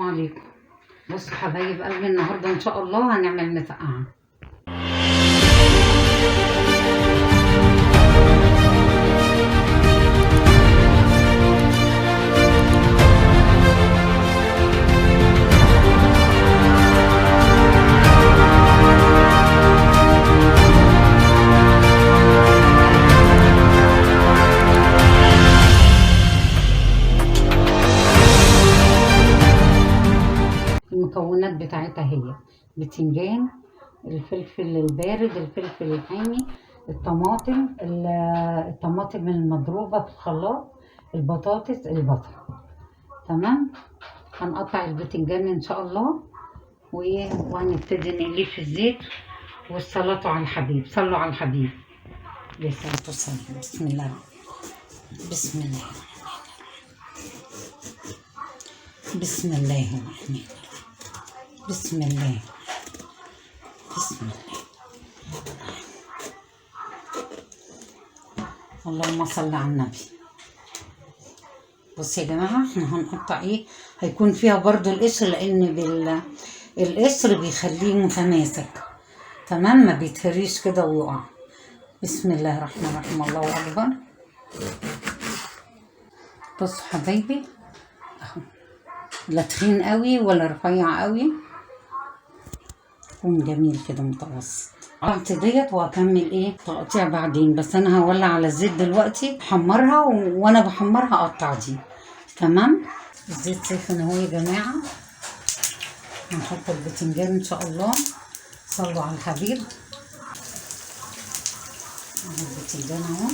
عليكم. بصوا حبايب قلبي، النهارده ان شاء الله هنعمل مسقعه. المكونات بتاعتها هي بتنجان، الفلفل البارد، الفلفل الحامي، الطماطم المضروبة في الخلاط، البطاطس، البصل. تمام. هنقطع البتنجان ان شاء الله وهنبتدي نقليه في الزيت. والصلاة على الحبيب، صلوا على الحبيب عليه الصلاة والسلام. بسم الله بسم الله بسم الله الرحمن الرحيم. بسم الله بسم الله. اللهم صل على النبي. بصوا يا جماعه، احنا هنقطع هيكون فيها برضو القشر، لان القشر بيخليه متماسك. تمام، ما بيتهريش كده ويقع. بسم الله الرحمن الرحيم. الله اكبر. بصوا حبايبي اهو، لا تخين قوي ولا رفيع قوي، يكون جميل كده متوسط. قطعت ديت وهكمل تقطيع بعدين، بس انا هولع على الزيت دلوقتي احمرها، وانا بحمرها اقطع دي. تمام. الزيت سخن اهو يا جماعه. هنحط البتنجان ان شاء الله. صلوا على الحبيب. البتنجان اهو.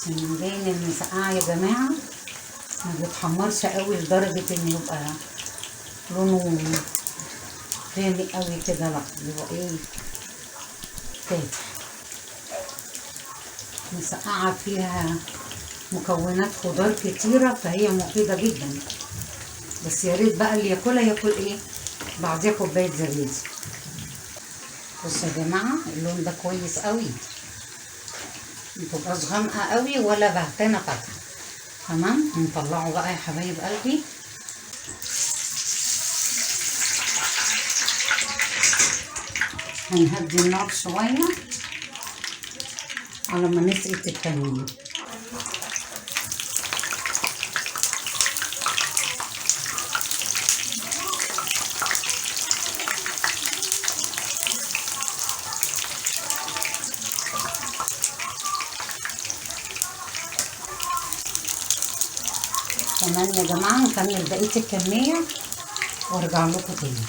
البتنجان المسقعه يا جماعه ما بيتحمرش قوي لدرجه ان يبقى لونه غامق قوي كده، لا بيبقى فاتح. مسقعه فيها مكونات خضار كتيره، فهي مفيده جدا. بس يا ريت بقى اللي ياكلها ياكل بعديها كوبايه زبادي. بصوا يا جماعه، اللون ده كويس قوي، متبقاش غامقه قوي ولا بهتانه فاتحه. تمام. نطلعه بقى يا حبايب قلبي. هنهدي النار شويه على ما نسقط التانيين. كمان يا جماعه نكمل بقيه الكميه وارجع لكم تاني.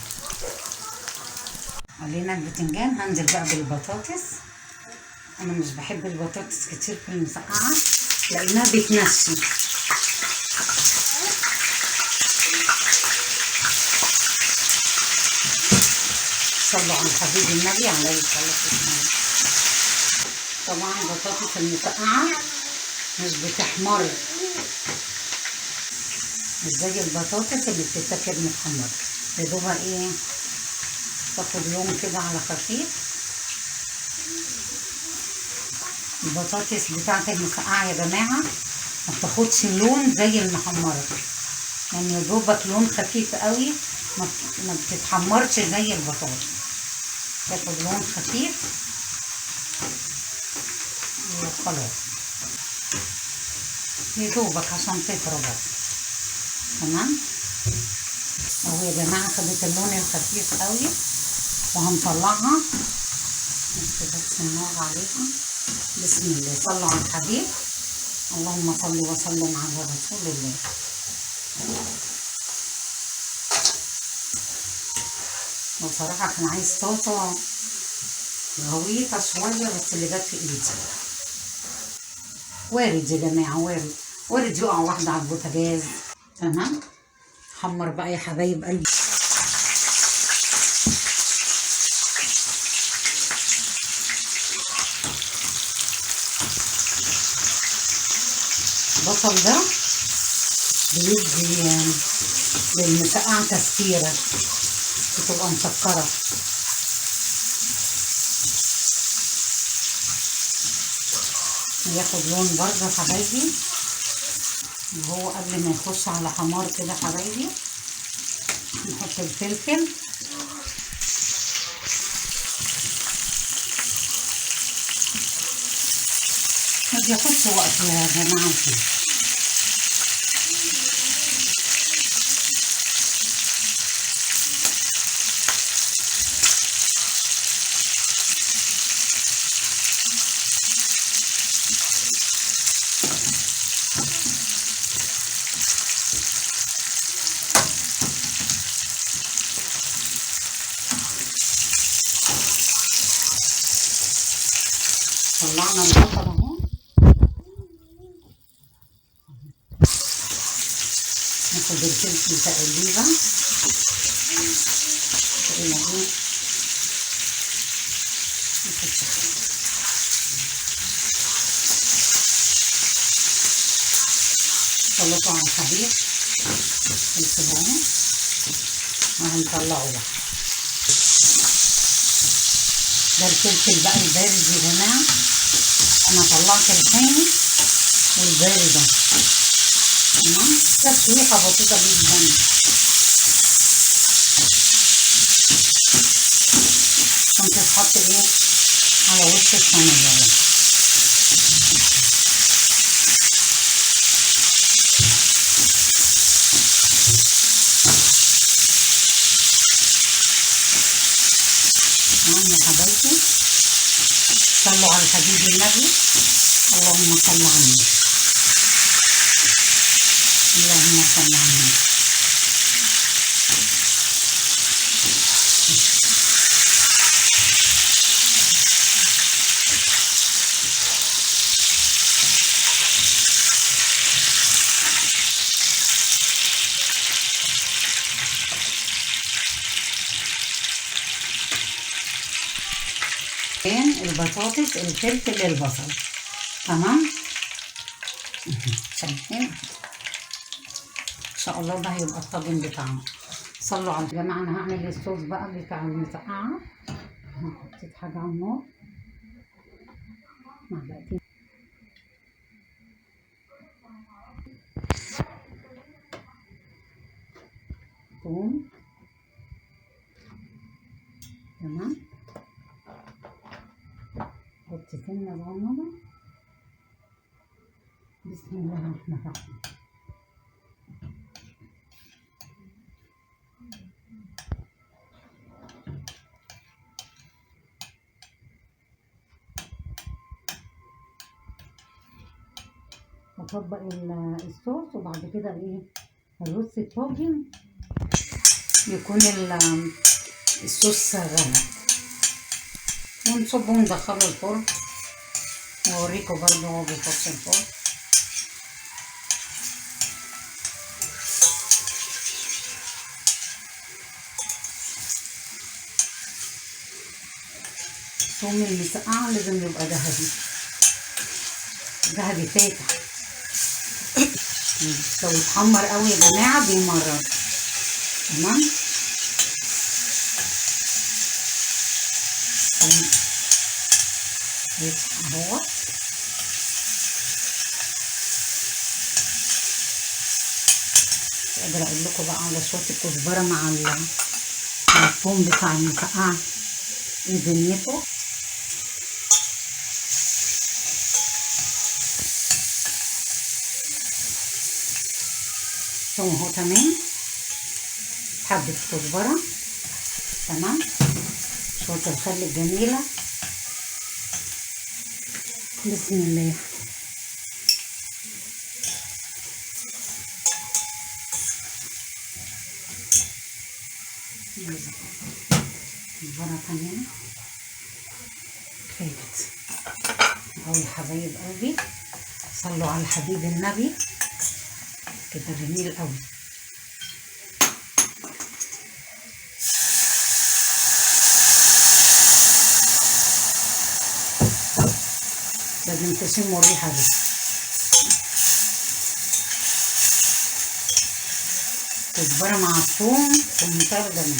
علينا البتنجان، هنزل بقى بالبطاطس. انا مش بحب البطاطس كتير في المسقعه لانها بتنشي. صلوا على الحبيب النبي عليه الصلاه والسلام. طبعا بطاطس المسقعه مش بتحمر، مش زي البطاطس اللي بتتاكل متحمره، يا دوبها تاخد لون كده على خفيف. البطاطس بتاعت المسقعه يا جماعه ما بتاخدش لون زي المحمره، يعني يا دوبك لون خفيف قوي، ما بتتحمرش زي البطاطس، تاخد لون خفيف وخلاص، يا دوبك عشان تطرى بس. تمام. اهو يا جماعه خدت اللون الخفيف قوي، وهنطلعها بس النار عليها. بسم الله. صلوا على الحبيب. اللهم صل وسلم على رسول الله. بصراحه كان عايز طاسه غويطه شويه، بس اللي جت في ايدي. وارد يا جماعه، وارد يقع واحده على البوتاجاز. تمام. حمر بقى يا حبايب قلبي. البصل ده بيدي للمسقعة تسكيرة، بتبقى مسكرة. ياخد لون برضه حبايبي. وهو قبل ما يخش على حمار كده حبايبي نحط الفلفل. ما بياخدش وقت يا جماعة كده. طلعنا البصل اهو، ناخد الفلفل تقليبه كأنه ايه نخلطه على الحبيب الفلفل اهو وهنطلعه بقى. ده الفلفل بقى البارد يا جماعة، انا طلعت الحامي والبارد ده. تمام، تسويحة بسيطة جدا. عشان تتحط ايه على وش الصينية. تمام يا حبايبي، صلوا على الحبيب النبي. اللهم صل على النبي، اللهم صل على النبي. البطاطس الفلفل البصل. تمام، شايفين ان شاء الله ده هيبقى الطاجن بتاعنا. صلوا على الجماعه. انا هعمل الصوص بقى بتاع المسقعه. حطيت حاجه على النار، معلقتين ثوم. تمام، حط سنه صغننه. بسم الله الرحمن الرحيم. اطبق الصوص وبعد كده ايه هرص الطاجن يكون الصوص غلق، ونصبه وندخله الفرن واوريكم برضه هو بيخش الفرن. ثوم المسقعة لازم يبقى ذهبي ذهبي فاتح. لو اتحمر قوي يا جماعة بيمرر. تمام، اهو مش قادرة اقول لكم بقى على شوية الكزبرة مع الثوم بتاع المسقعة ايه دنيته. ثوم اهو تمام، حبة كزبرة. تمام، شوية الخل الجميلة. بسم الله. كزبرة تمام كفاية اهو يا حبايب قلبي. صلوا على الحبيب النبي. كده جميل قوي. لازم تشموا الريحة دي. كزبرة مع الثوم في منتهى الجمال.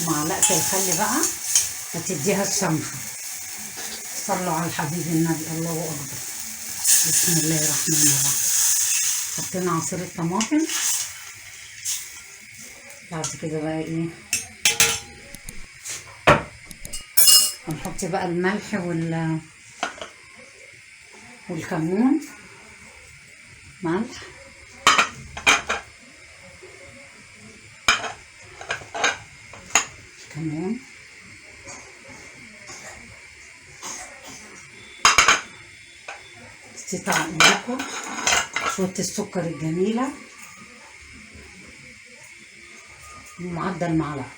معلقة الخل بقى هتديها السمحة. صلوا على الحبيب النبي. الله أكبر. بسم الله الرحمن الرحيم. حطينا عصير الطماطم. بعد كده بقى ايه، هنحط بقى الملح والكمون. ملح، كمون، استطاع عندكم شوية السكر الجميلة بمعدل معلقة.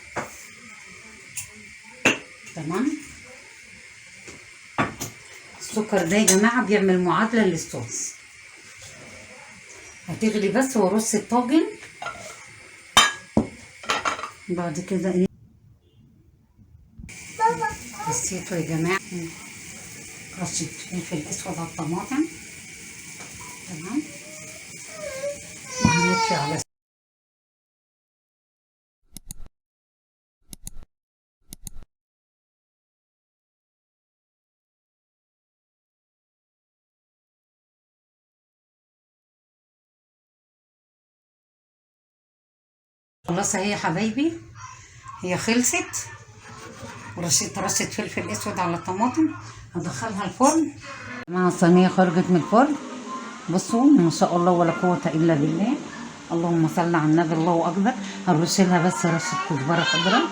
تمام. السكر ده يا جماعة بيعمل معادلة للصوص. هتغلي بس وارص الطاجن. بعد كده ايه، رصيته يا جماعة رشة فلفل اسود على الطماطم. تمام. وهنطفي على خلاص اهي يا حبايبي، هي خلصت. ورشيت رشة فلفل اسود على الطماطم. هدخلها الفرن. مع الصينية خرجت من الفرن. بصوا ما شاء الله ولا قوة الا بالله. اللهم صل على النبي، الله اكبر. هنرش لها بس رشة كزبرة خضراء.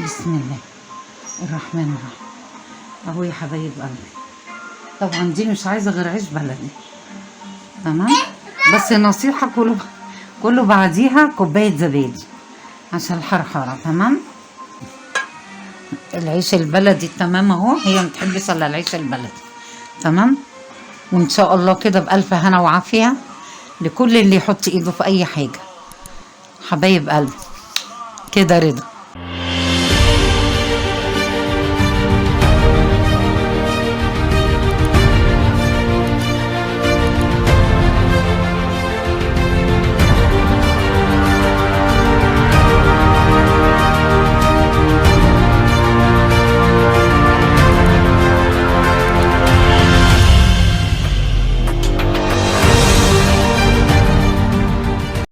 بسم الله الرحمن الرحيم. اهو يا حبايب قلبي. طبعا دي مش عايزة غير عيش بلدي. تمام. بس نصيحة، كله بعديها كوباية زبادي عشان الحرحرة. تمام. العيش البلدي تمام اهو. هي متحبس على العيش البلدي. تمام. وان شاء الله كده بألف هنا وعافية لكل اللي يحط ايده في اي حاجة. حبايب قلبي كده رضا.